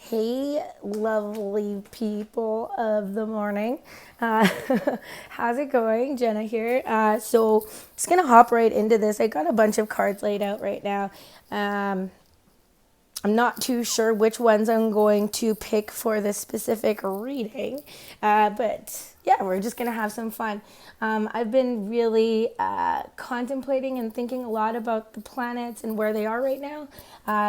Hey, lovely people of the morning. How's it going? Jenna here. So just going to hop right into this. I got a bunch of cards laid out right now. I'm not too sure which ones I'm going to pick for this specific reading, but yeah, we're just gonna have some fun. I've been really contemplating and thinking a lot about the planets and where they are right now.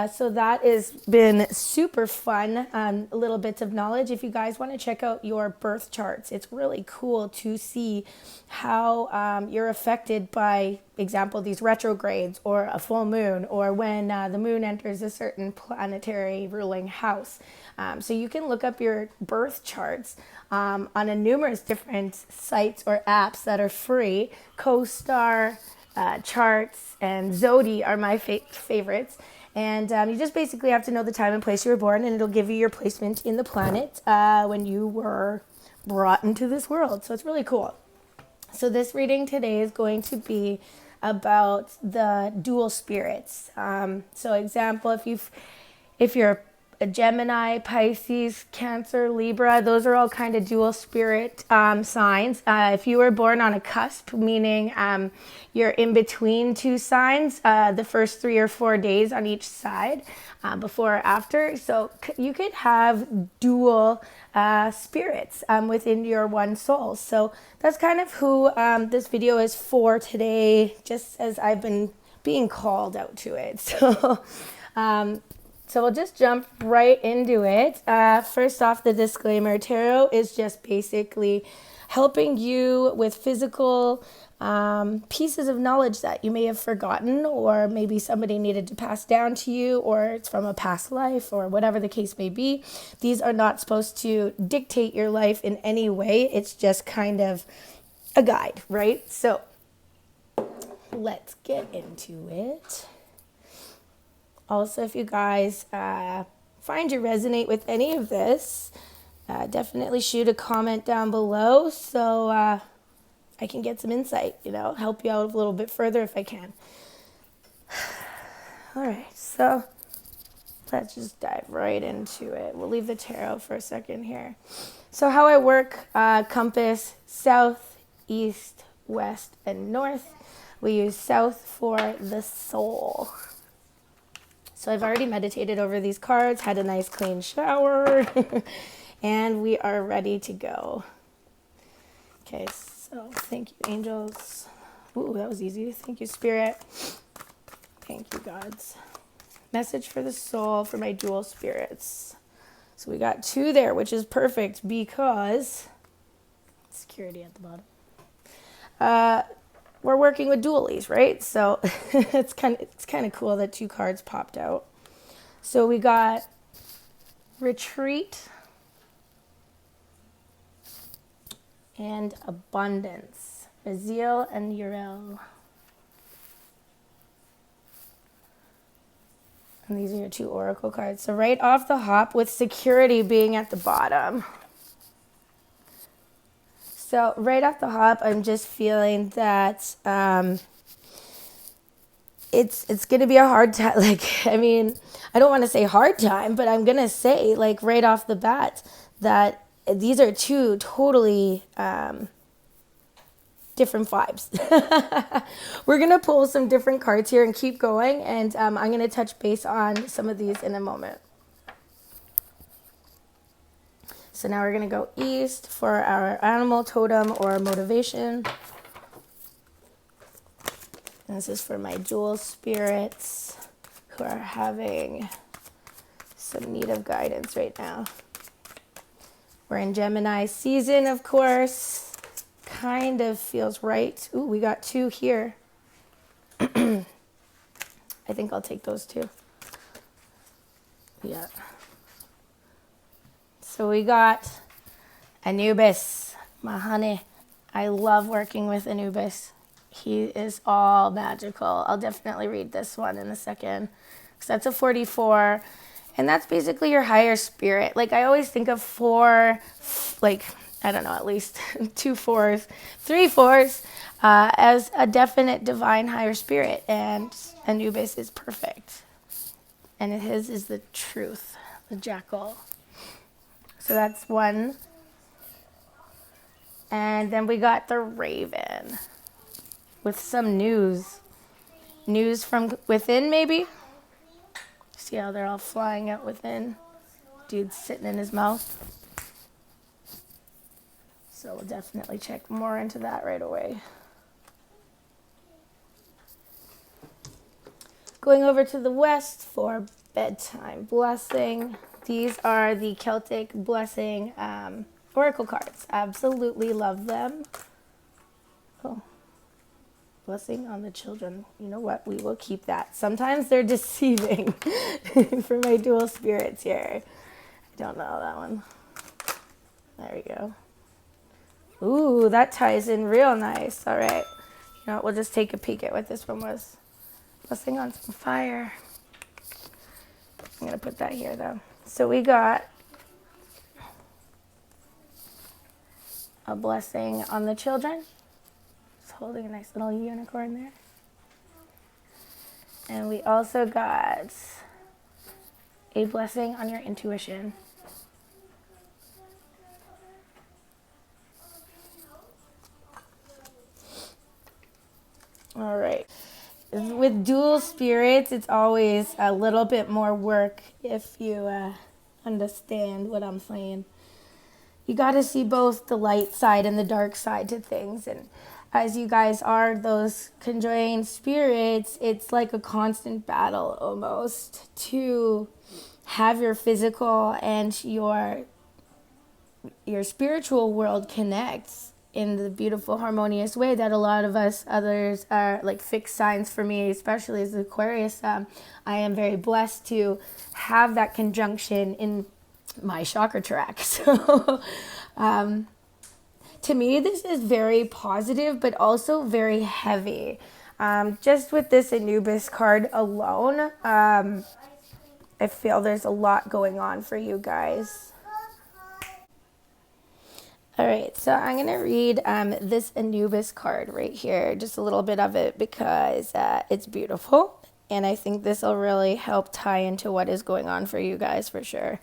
So that has been super fun. Little bits of knowledge. If you guys want to check out your birth charts, it's really cool to see how you're affected by example, these retrogrades or a full moon or when the moon enters a certain planetary ruling house. So you can look up your birth charts on a numerous different sites or apps that are free. CoStar, Charts, and Zodi are my favorites. And you just basically have to know the time and place you were born, and it'll give you your placement in the planet when you were brought into this world. So it's really cool. So this reading today is going to be about the dual spirits. So example, if you're a Gemini, Pisces, Cancer, Libra, those are all kind of dual spirit signs. If you were born on a cusp, meaning you're in between two signs, the first 3 or 4 days on each side, before or after. So you could have dual spirits within your one soul. So that's kind of who this video is for today, just as I've been being called out to it. So we'll just jump right into it. First off, the disclaimer, tarot is just basically helping you with physical pieces of knowledge that you may have forgotten, or maybe somebody needed to pass down to you, or it's from a past life, or whatever the case may be. These are not supposed to dictate your life in any way. It's just kind of a guide, right? So let's get into it. Also, if you guys find you resonate with any of this, definitely shoot a comment down below so I can get some insight, help you out a little bit further if I can. All right, so let's just dive right into it. We'll leave the tarot for a second here. So how I work, compass, south, east, west, and north. We use south for the soul. So I've already meditated over these cards, had a nice clean shower, and we are ready to go. Okay, so thank you, angels. Ooh, that was easy. Thank you, spirit. Thank you, gods. Message for the soul for my dual spirits. So we got 2 there, which is perfect because security at the bottom. We're working with dualies, right? So it's kind of cool that 2 cards popped out. So we got retreat and abundance. Raziel and Uriel. And these are your 2 oracle cards. So right off the hop, with security being at the bottom. So right off the hop, I'm just feeling that it's going to be a hard time. I don't want to say hard time, but I'm going to say, right off the bat, that these are 2 totally different vibes. We're going to pull some different cards here and keep going, and I'm going to touch base on some of these in a moment. So now we're going to go east for our animal totem or motivation. And this is for my dual spirits who are having some need of guidance right now. We're in Gemini season, of course. Kind of feels right. Ooh, we got 2 here. I think I'll take those 2. Yeah. So we got Anubis, my honey. I love working with Anubis. He is all magical. I'll definitely read this one in a second, because that's a 44, and that's basically your higher spirit. I always think of 4, I don't know, at least 2 4s, 3 4s, as a definite divine higher spirit, and Anubis is perfect, and his is the truth. the jackal. So that's one. And then we got the raven with some news. News from within, maybe? See how they're all flying out within? Dude's sitting in his mouth. So we'll definitely check more into that right away. Going over to the west for bedtime blessing. These are the Celtic blessing oracle cards. Absolutely love them. Oh, blessing on the children. You know what? We will keep that. Sometimes they're deceiving for my dual spirits here. I don't know that one. There we go. Ooh, that ties in real nice. All right. You know what? We'll just take a peek at what this one was. Blessing on some fire. I'm going to put that here, though. So we got a blessing on the children. Just holding a nice little unicorn there. And we also got a blessing on your intuition. All right. With dual spirits, it's always a little bit more work if you understand what I'm saying. You got to see both the light side and the dark side to things. And as you guys are those conjoined spirits, it's like a constant battle almost to have your physical and your spiritual world connects in the beautiful harmonious way that a lot of us others are like fixed signs. For me, especially as Aquarius, I am very blessed to have that conjunction in my chakra track. So to me, this is very positive, but also very heavy. Just with this Anubis card alone, I feel there's a lot going on for you guys. All right, so I'm going to read this Anubis card right here, just a little bit of it because it's beautiful, and I think this will really help tie into what is going on for you guys for sure.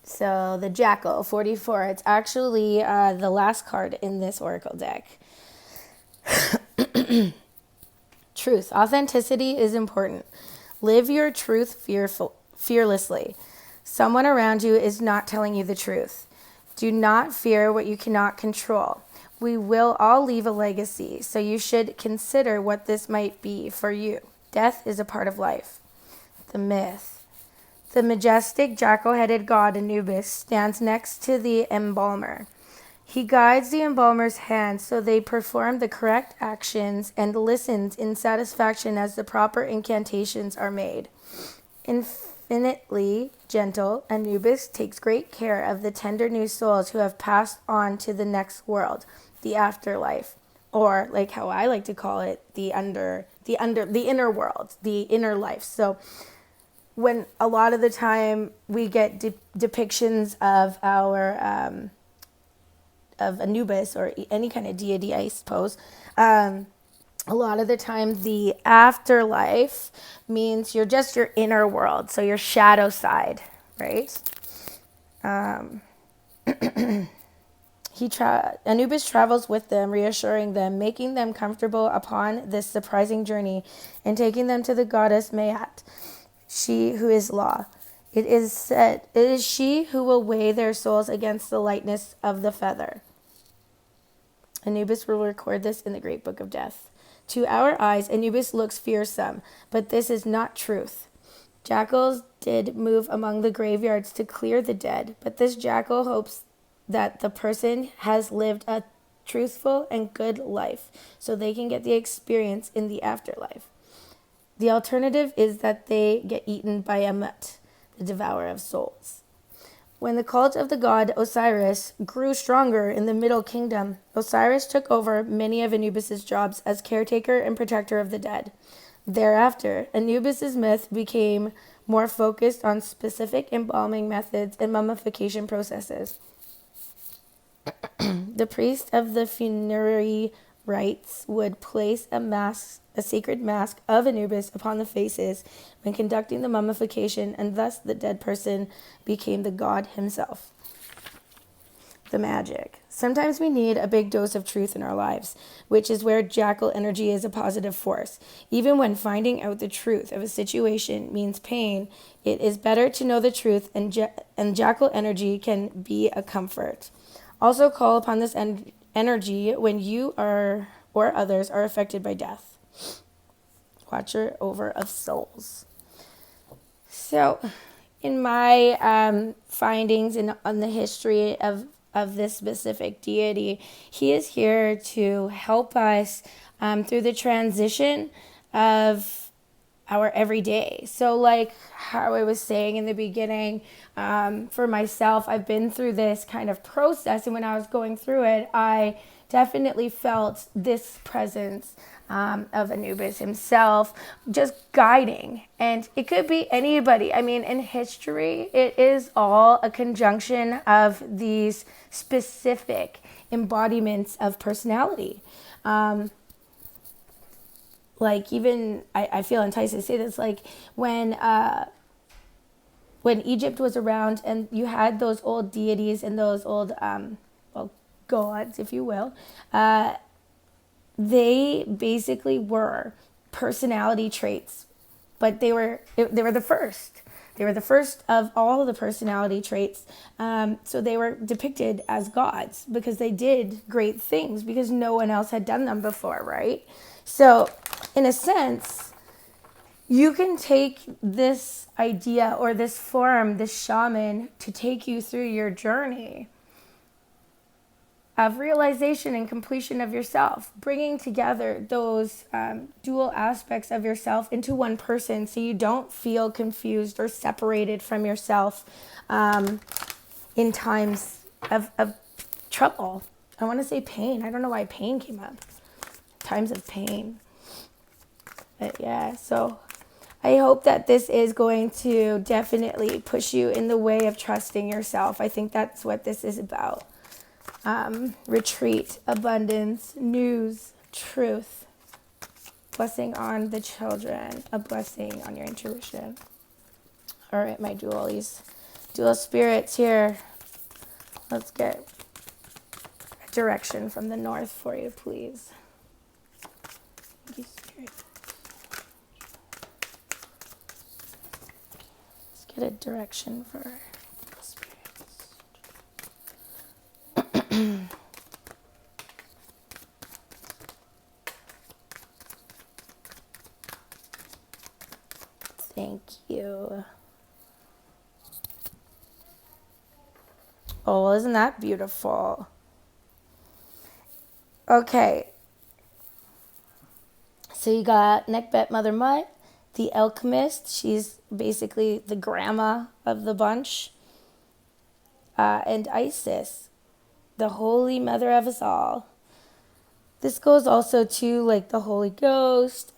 So the Jackal, 44, it's actually the last card in this Oracle deck. Truth. Authenticity is important. Live your truth fearlessly. Someone around you is not telling you the truth. Do not fear what you cannot control. We will all leave a legacy, so you should consider what this might be for you. Death is a part of life. The myth. The majestic jackal-headed god Anubis stands next to the embalmer. He guides the embalmer's hands so they perform the correct actions and listens in satisfaction as the proper incantations are made. Infinitely gentle, Anubis takes great care of the tender new souls who have passed on to the next world, the afterlife, or like how I like to call it, the inner world, the inner life. So when a lot of the time we get depictions of our of Anubis or any kind of deity, I suppose, a lot of the time the afterlife means you're just your inner world, so your shadow side, right? Anubis travels with them, reassuring them, making them comfortable upon this surprising journey, and taking them to the goddess Mayat, she who is law. It is she who will weigh their souls against the lightness of the feather. Anubis will record this in the Great Book of Death. To our eyes, Anubis looks fearsome, but this is not truth. Jackals did move among the graveyards to clear the dead, but this jackal hopes that the person has lived a truthful and good life, so they can get the experience in the afterlife. The alternative is that they get eaten by Ammut, the devourer of souls. When the cult of the god Osiris grew stronger in the Middle Kingdom, Osiris took over many of Anubis's jobs as caretaker and protector of the dead. Thereafter, Anubis's myth became more focused on specific embalming methods and mummification processes. The priest of the funerary rites would place a sacred mask of Anubis upon the faces when conducting the mummification, and thus the dead person became the god himself. The magic. Sometimes we need a big dose of truth in our lives, which is where jackal energy is a positive force. Even when finding out the truth of a situation means pain, it is better to know the truth, and jackal energy can be a comfort. Also call upon this energy when you are or others are affected by death. Watcher over of souls. So, in my findings on the history of this specific deity, he is here to help us through the transition of our everyday. So like how I was saying in the beginning, for myself, I've been through this kind of process, and when I was going through it, I definitely felt this presence of Anubis himself just guiding. And it could be anybody. I mean, in history, it is all a conjunction of these specific embodiments of personality. Like even, I feel enticed to say this, like when Egypt was around and you had those old deities and those old, gods, if you will, they basically were personality traits, but they were the first. They were the first of all of the personality traits. So they were depicted as gods because they did great things because no one else had done them before, right? So in a sense, you can take this idea or this form, this shaman, to take you through your journey of realization and completion of yourself, bringing together those dual aspects of yourself into one person so you don't feel confused or separated from yourself in times of trouble. I want to say pain. I don't know why pain came up. Times of pain. But yeah, so I hope that this is going to definitely push you in the way of trusting yourself. I think that's what this is about. Retreat, abundance, news, truth, blessing on the children, a blessing on your intuition. All right, my dual spirits here. Let's get a direction from the north for you, please. Thank you, Spirit. Let's get a direction for spirits. Thank you. Oh, isn't that beautiful? Okay. So you got Neckbet Mother Mutt, the alchemist. She's basically the grandma of the bunch. And Isis, the holy mother of us all. This goes also to like the Holy Ghost,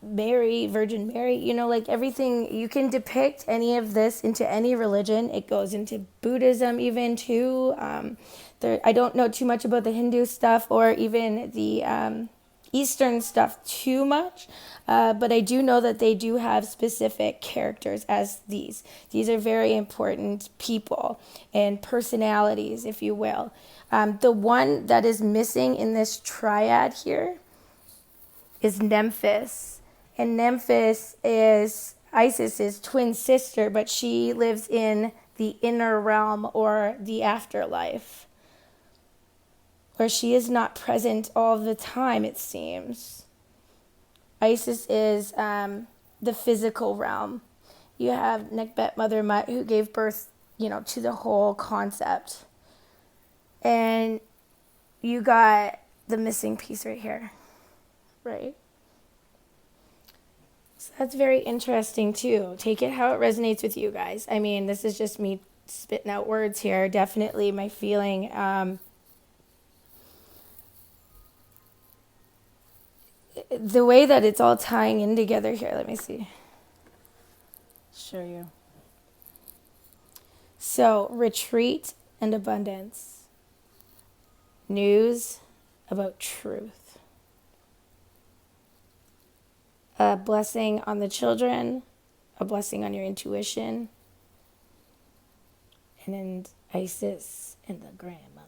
Mary, Virgin Mary, like everything. You can depict any of this into any religion. It goes into Buddhism even too. I don't know too much about the Hindu stuff or even the Eastern stuff too much, but I do know that they do have specific characters as these. These are very important people and personalities, if you will. The one that is missing in this triad here is Nephthys. And Nephthys is Isis's twin sister, but she lives in the inner realm or the afterlife, where she is not present all the time, it seems. Isis is the physical realm. You have Nekhbet Mother Mutt, who gave birth, to the whole concept. And you got the missing piece right here, right? So that's very interesting too. Take it how it resonates with you guys. I mean, this is just me spitting out words here. Definitely my feeling. The way that it's all tying in together here, let me see. Show you. So, retreat and abundance. News, about truth. A blessing on the children, a blessing on your intuition, and then Isis and the grandmother.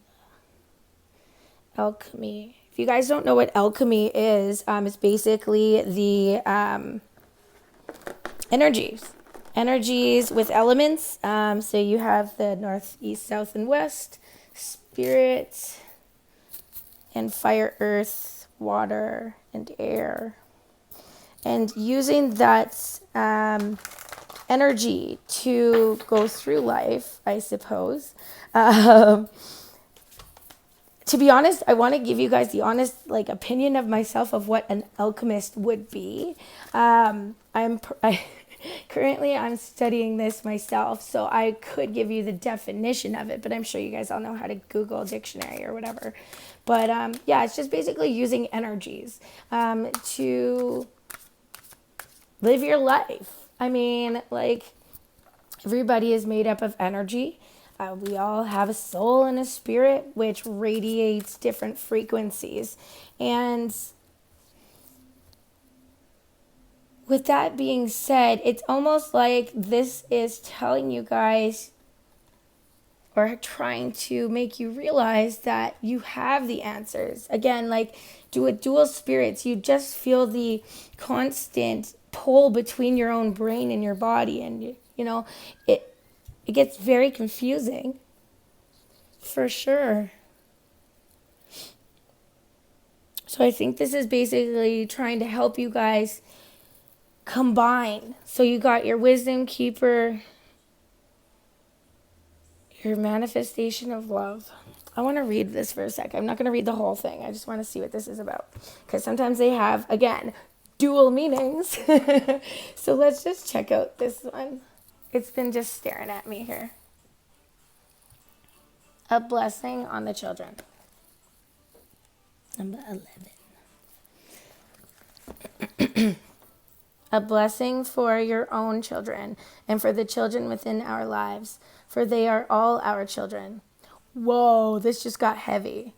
Alchemy. If you guys don't know what alchemy is, it's basically the energies with elements. So you have the north, east, south, and west, spirit, and fire, earth, water, and air. And using that energy to go through life, I suppose. To be honest, I want to give you guys the honest opinion of myself of what an alchemist would be. Currently I'm studying this myself, so I could give you the definition of it, but I'm sure you guys all know how to Google dictionary or whatever. But yeah, it's just basically using energies to live your life. I mean, everybody is made up of energy. We all have a soul and a spirit, which radiates different frequencies. And with that being said, it's almost like this is telling you guys, or trying to make you realize that you have the answers. Again, with dual spirits, you just feel the constant pull between your own brain and your body. And, it gets very confusing, for sure. So I think this is basically trying to help you guys combine. So you got your wisdom keeper, your manifestation of love. I want to read this for a sec. I'm not going to read the whole thing. I just want to see what this is about. Because sometimes they have, again, dual meanings. So let's just check out this one. It's been just staring at me here. A blessing on the children. Number 11. A blessing for your own children and for the children within our lives, for they are all our children. Whoa, this just got heavy.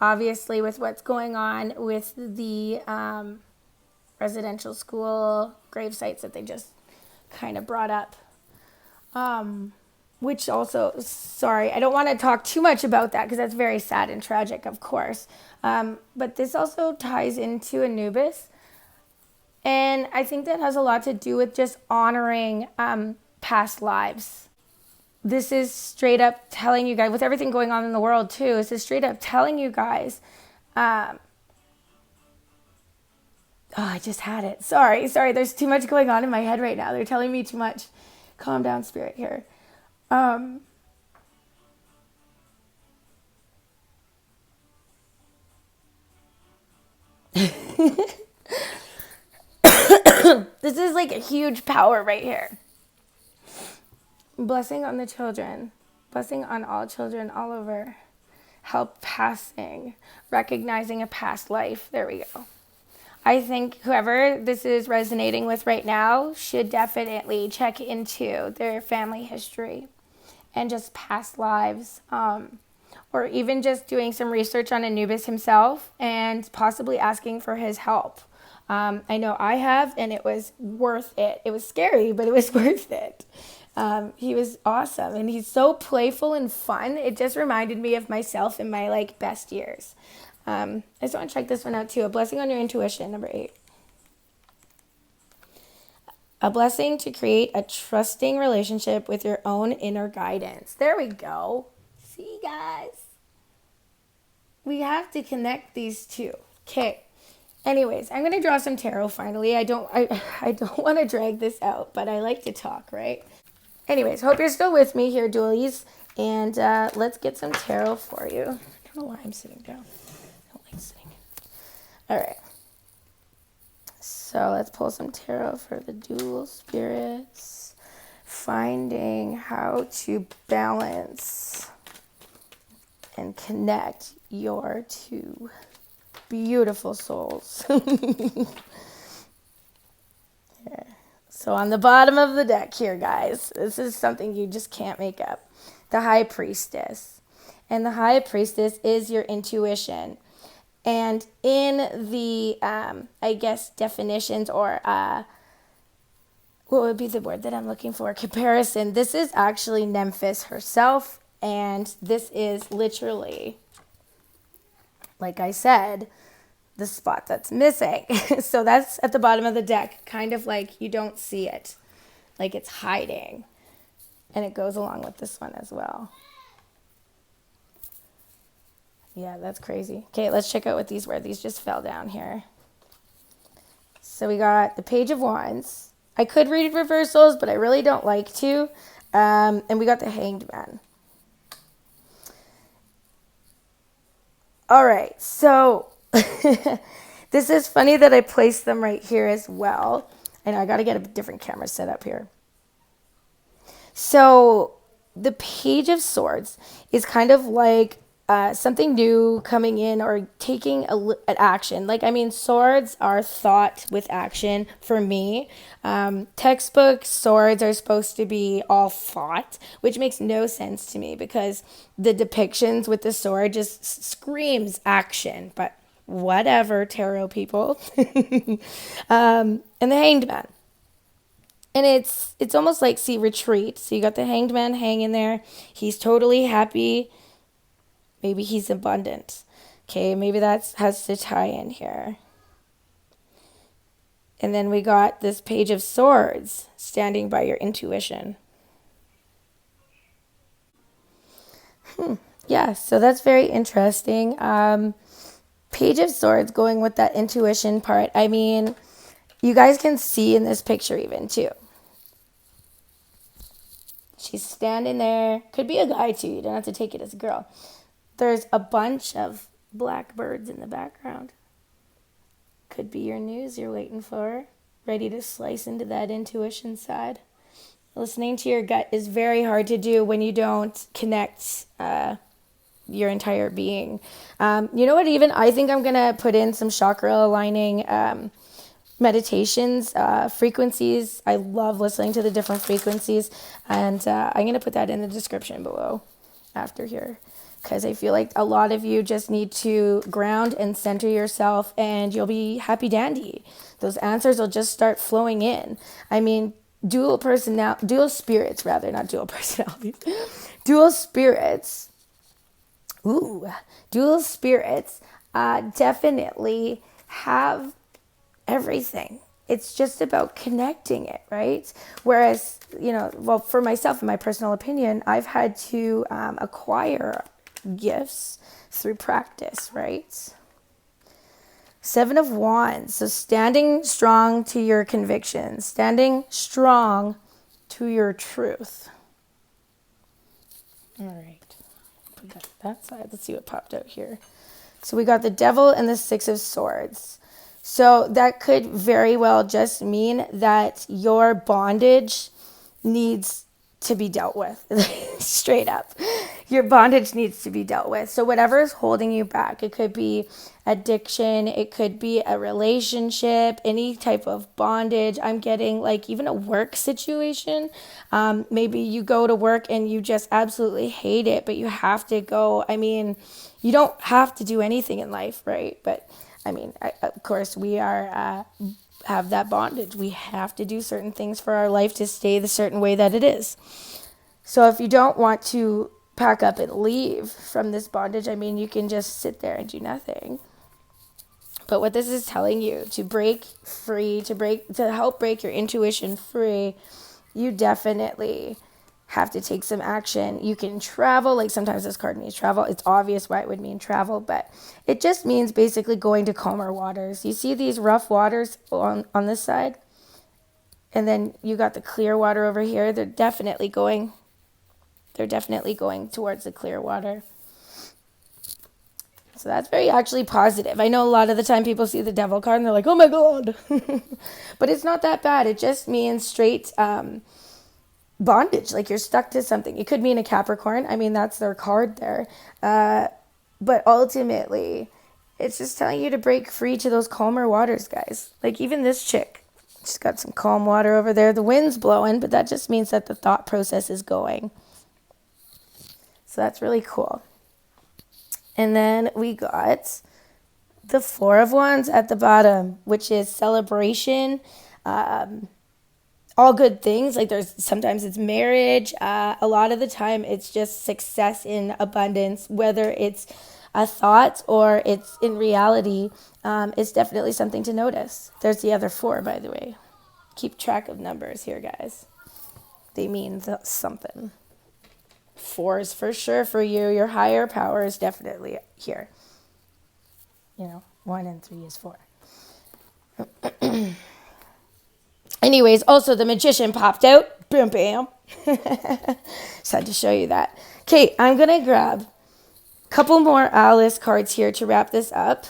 Obviously, with what's going on with the residential school grave sites that they just kind of brought up. Which also, sorry, I don't want to talk too much about that because that's very sad and tragic, of course. But this also ties into Anubis. And I think that has a lot to do with just honoring past lives. This is straight up telling you guys, with everything going on in the world too, this is straight up telling you guys, I just had it. Sorry, there's too much going on in my head right now. They're telling me too much. Calm down, spirit here. This is a huge power right here. Blessing on the children. Blessing on all children all over. Help passing. Recognizing a past life. There we go. I think whoever this is resonating with right now should definitely check into their family history and just past lives. Or even just doing some research on Anubis himself and possibly asking for his help. I know I have, and it was worth it. It was scary, but it was worth it. He was awesome, and he's so playful and fun. It just reminded me of myself in my best years. I just want to check this one out too. A blessing on your intuition, number 8. A blessing to create a trusting relationship with your own inner guidance. There we go. See, guys? We have to connect these two. Okay. Anyways, I'm going to draw some tarot finally. I don't want to drag this out, but I like to talk, right? Anyways, hope you're still with me here, dualies. And let's get some tarot for you. I don't know why I'm sitting down. I don't like sitting. All right. So let's pull some tarot for the dual spirits. Finding how to balance and connect your two beautiful souls. Yeah. So on the bottom of the deck here, guys, this is something you just can't make up. The High Priestess. And the high priestess is your intuition. And in the, I guess, definitions or what would be the word that I'm looking for? Comparison. This is actually Nephthys herself. And this is literally, like I said, the spot that's missing. So that's at the bottom of the deck, kind of like you don't see it, like it's hiding. And it goes along with this one as well. Yeah, that's crazy. Okay, let's check out what these were. These just fell down here. So we got the Page of Wands. I could read reversals, but I really don't like to. And we got the Hanged Man. All right, so this is funny that I placed them right here as well. I know I got to get a different camera set up here. So the Page of Swords is kind of like something new coming in or taking an action. Like, I mean, swords are thought with action for me. Textbook swords are supposed to be all thought, which makes no sense to me because the depictions with the sword just screams action. But whatever, tarot people. And the Hanged Man. And it's almost like, see, retreat. So you got the Hanged Man hanging there. He's totally happy. Maybe he's abundant. Okay, maybe that has to tie in here. And then we got this Page of Swords, standing by your intuition. Yeah, so that's very interesting. Page of Swords going with that intuition part. I mean, you guys can see in this picture even too. She's standing there. Could be a guy too. You don't have to take it as a girl. There's a bunch of blackbirds in the background. Could be your news you're waiting for. Ready to slice into that intuition side. Listening to your gut is very hard to do when you don't connect your entire being. You know what? Even I think I'm going to put in some chakra aligning meditations, frequencies. I love listening to the different frequencies. And I'm going to put that in the description below after here. Because I feel like a lot of you just need to ground and center yourself and you'll be happy dandy. Those answers will just start flowing in. I mean, dual spirits, not dual personalities. Dual spirits. Dual spirits definitely have everything. It's just about connecting it, right? Whereas, for myself, in my personal opinion, I've had to acquire gifts through practice, right? Seven of Wands. So standing strong to your convictions, standing strong to your truth. All right. Put that side. Let's see what popped out here. So we got the Devil and the Six of Swords. So that could very well just mean that your bondage needs to be dealt with. Straight up. Your bondage needs to be dealt with. So whatever is holding you back, it could be addiction, it could be a relationship, any type of bondage. I'm getting like even a work situation. Maybe you go to work and you just absolutely hate it, but you have to go. I mean, you don't have to do anything in life, right? But I mean, of course, we are have that bondage. We have to do certain things for our life to stay the certain way that it is. So if you don't want to pack up and leave from this bondage, I mean, you can just sit there and do nothing. But what this is telling you, to break free, to help break your intuition free, you definitely have to take some action. You can travel, like sometimes this card means travel. It's obvious why it would mean travel, but it just means basically going to calmer waters. You see these rough waters on this side? And then you got the clear water over here. They're definitely going towards the clear water. So that's very actually positive. I know a lot of the time people see the Devil card and they're like, oh my God. But it's not that bad. It just means straight bondage, like you're stuck to something. It could mean a Capricorn. I mean, that's their card there. But ultimately, it's just telling you to break free to those calmer waters, guys. Like even this chick, she's got some calm water over there. The wind's blowing, but that just means that the thought process is going. So that's really cool. And then we got the Four of Wands at the bottom, which is celebration, all good things. Like there's sometimes it's marriage. A lot of the time it's just success in abundance, whether it's a thought or it's in reality. It's definitely something to notice. There's the other four, by the way. Keep track of numbers here, guys. They mean something. Four is for sure for you. Your higher power is definitely here. You know, 1 and 3 is 4. Anyways, also the magician popped out. Boom, bam. Just had to show you that. Okay, I'm going to grab a couple more Alice cards here to wrap this up,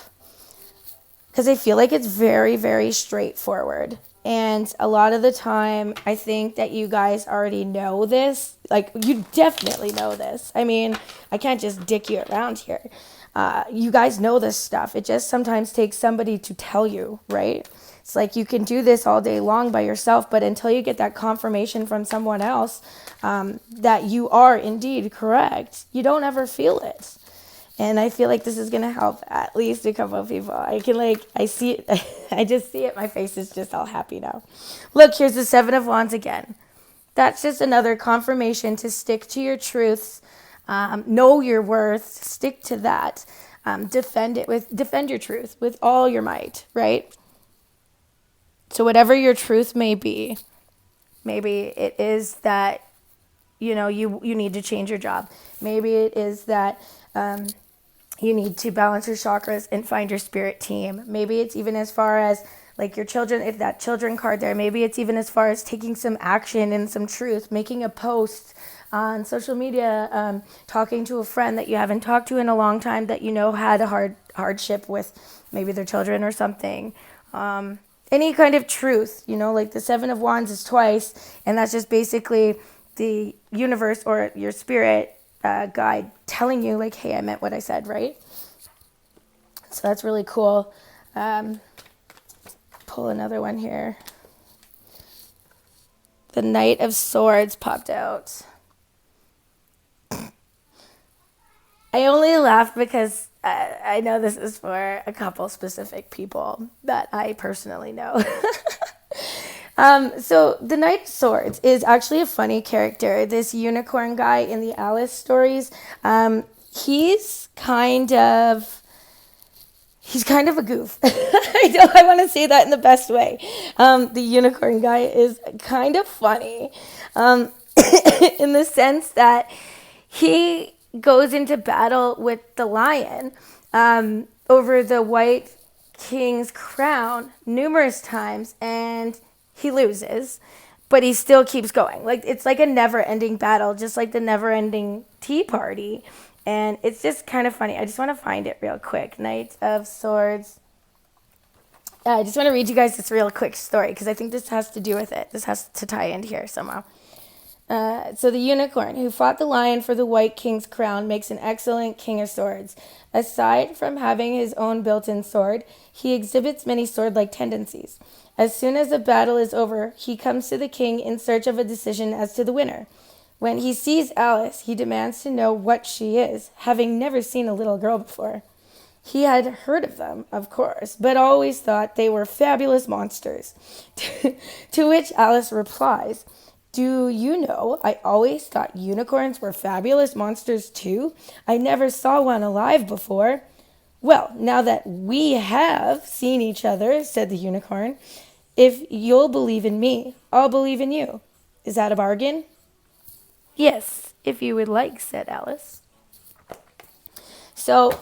because I feel like it's very, very straightforward. And a lot of the time, I think that you guys already know this. Like, you definitely know this. I mean, I can't just dick you around here. You guys know this stuff. It just sometimes takes somebody to tell you, right? It's like you can do this all day long by yourself, but until you get that confirmation from someone else that you are indeed correct, you don't ever feel it. And I feel like this is going to help at least a couple of people. I see it. I just see it. My face is just all happy now. Look, here's the Seven of Wands again. That's just another confirmation to stick to your truths. Know your worth. Stick to that. Defend your truth with all your might, right? So whatever your truth may be, maybe it is that, you need to change your job. Maybe it is that, you need to balance your chakras and find your spirit team. Maybe it's even as far as like your children, if that children card there, maybe it's even as far as taking some action and some truth, making a post on social media, talking to a friend that you haven't talked to in a long time that had a hardship with maybe their children or something. Any kind of truth, like the Seven of Wands is twice, and that's just basically the universe or your spirit guide telling you like, hey, I meant what I said, right? So that's really cool. Pull another one here. The Knight of Swords popped out. I only laugh because I know this is for a couple specific people that I personally know. So the Knight of Swords is actually a funny character. This unicorn guy in the Alice stories, he's kind of a goof. I want to say that in the best way. The unicorn guy is kind of funny, in the sense that he goes into battle with the lion, over the White King's crown numerous times, and he loses, but he still keeps going. Like, it's like a never-ending battle, just like the never-ending tea party. And it's just kind of funny. I just want to find it real quick. Knight of Swords. I just want to read you guys this real quick story, because I think this has to do with it. This has to tie in here somehow. So the unicorn who fought the lion for the White King's crown makes an excellent King of Swords. Aside from having his own built-in sword, he exhibits many sword-like tendencies. As soon as the battle is over, he comes to the king in search of a decision as to the winner. When he sees Alice, he demands to know what she is, having never seen a little girl before. He had heard of them, of course, but always thought they were fabulous monsters. To which Alice replies, "Do you know, I always thought unicorns were fabulous monsters too. I never saw one alive before." "Well, now that we have seen each other," said the unicorn, "if you'll believe in me, I'll believe in you. Is that a bargain?" "Yes, if you would like," said Alice. So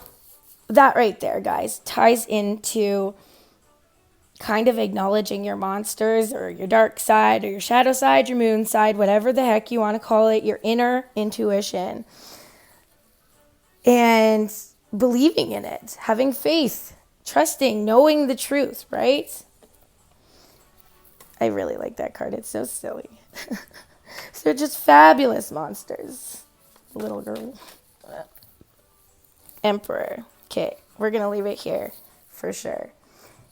that right there, guys, ties into kind of acknowledging your monsters or your dark side or your shadow side, your moon side, whatever the heck you want to call it, your inner intuition. And believing in it, having faith, trusting, knowing the truth, right? I really like that card. It's so silly. So they're just fabulous monsters. Little girl. Emperor. Okay, we're going to leave it here for sure,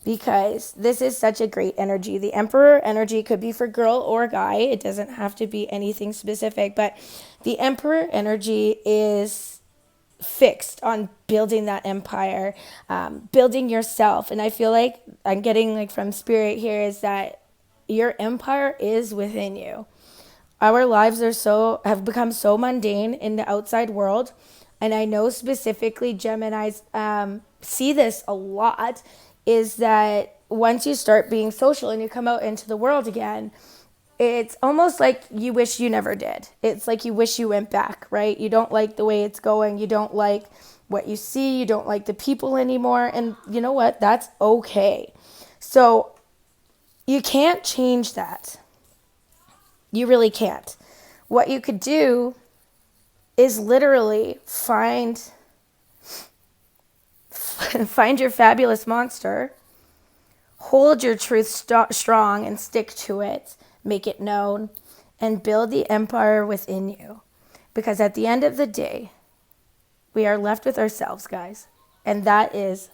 because this is such a great energy. The Emperor energy could be for girl or guy. It doesn't have to be anything specific, but the Emperor energy is fixed on building that empire, building yourself. And I feel like I'm getting like from spirit here is that your empire is within you. Our lives have become so mundane in the outside world, and I know specifically Gemini's see this a lot, is that once you start being social and you come out into the world again, it's almost like you wish you never did. It's like you wish you went back, right? You don't like the way it's going. You don't like what you see. You don't like the people anymore. And you know what? That's okay. So you can't change that. You really can't. What you could do is literally find your fabulous monster, hold your truth strong and stick to it, make it known, and build the empire within you. Because at the end of the day, we are left with ourselves, guys. And that is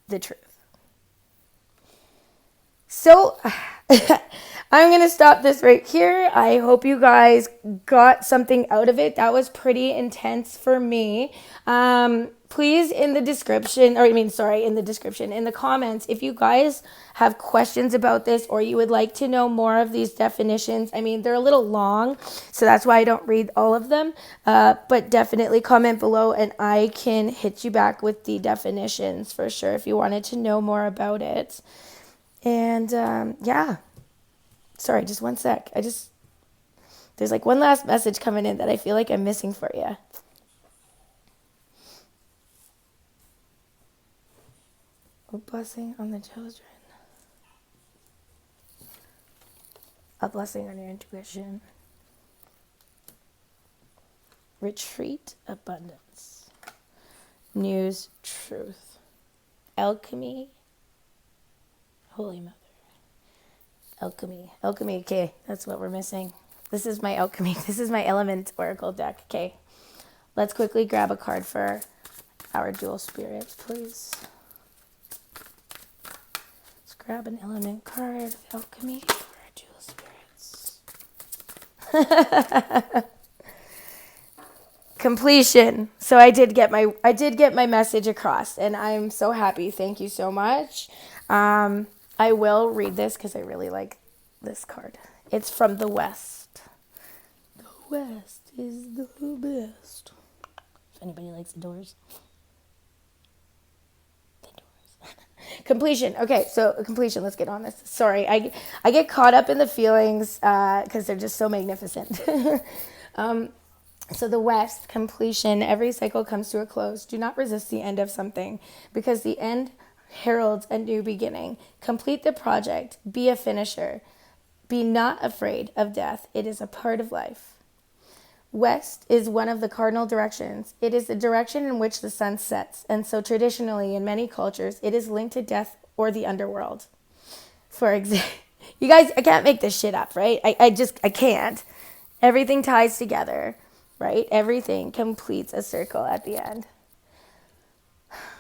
the truth. So I'm going to stop this right here. I hope you guys got something out of it. That was pretty intense for me. Please in the comments, if you guys have questions about this or you would like to know more of these definitions. I mean, they're a little long, so that's why I don't read all of them. But definitely comment below and I can hit you back with the definitions for sure if you wanted to know more about it. And yeah. Sorry, just one sec. There's like one last message coming in that I feel like I'm missing for you. A blessing on the children. A blessing on your intuition. Retreat, abundance. News, truth. Alchemy, Holy Mother. Alchemy, okay, that's what we're missing. This is my alchemy. This is my element oracle deck. Okay, let's quickly grab a card for our dual spirits, please. Let's grab an element card of alchemy for our dual spirits. Completion. So I did get my message across, and I'm so happy. Thank you so much. I will read this because I really like this card. It's from the West. The West is the best. If anybody likes the Doors. The Doors. Completion. Okay, so completion. Let's get on this. Sorry, I get caught up in the feelings because they're just so magnificent. So the West, completion. Every cycle comes to a close. Do not resist the end of something because the end heralds a new beginning. Complete the project. Be a finisher. Be not afraid of death. It is a part of life. West is one of the cardinal directions. It is the direction in which the sun sets, and so traditionally in many cultures, it is linked to death or the underworld. For example, you guys, I can't make this shit up, right? I can't. Everything ties together, right? Everything completes a circle at the end.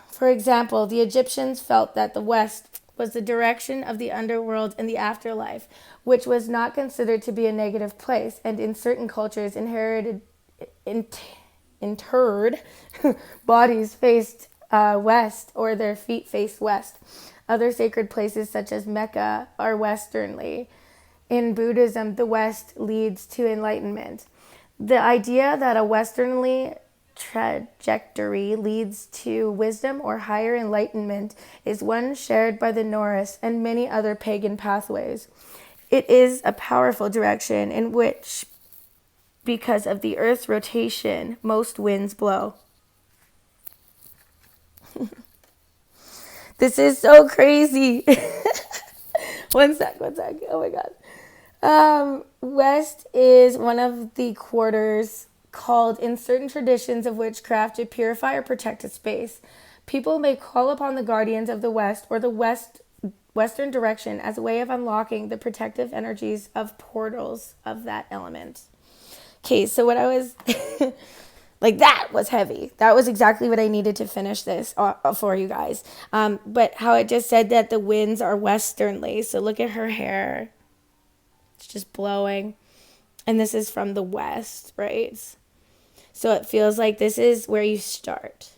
For example, the Egyptians felt that the West was the direction of the underworld and the afterlife, which was not considered to be a negative place, and in certain cultures interred bodies faced west or their feet faced west. Other sacred places such as Mecca are westernly. In Buddhism, the West leads to enlightenment. The idea that a westernly trajectory leads to wisdom or higher enlightenment is one shared by the Norse and many other pagan pathways. It is a powerful direction in which, because of the Earth's rotation, most winds blow. This is so crazy. One sec. Oh my God. West is one of the quarters called in certain traditions of witchcraft to purify or protect a space. People may call upon the guardians of the West or the western direction as a way of unlocking the protective energies of portals of that element. Okay, so what I was like, that was heavy. That was exactly what I needed to finish this for you guys. But how it just said that the winds are westernly. So look at her hair. It's just blowing. And this is from the West, right? So it feels like this is where you start.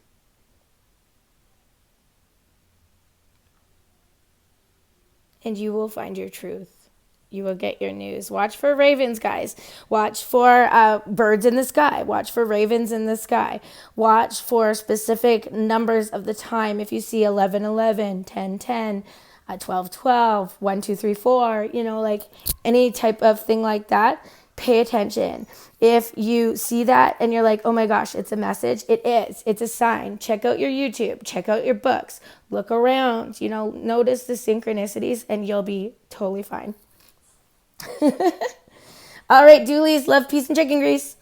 And you will find your truth. You will get your news. Watch for ravens, guys. Watch for birds in the sky. Watch for ravens in the sky. Watch for specific numbers of the time. If you see 11:11, 10:10, 12:12, 1:2 3 4, like any type of thing like that, pay attention. If you see that and you're like, oh my gosh, it's a message, it is. It's a sign. Check out your YouTube. Check out your books. Look around. Notice the synchronicities and you'll be totally fine. All right, Doolies, love, peace, and chicken grease.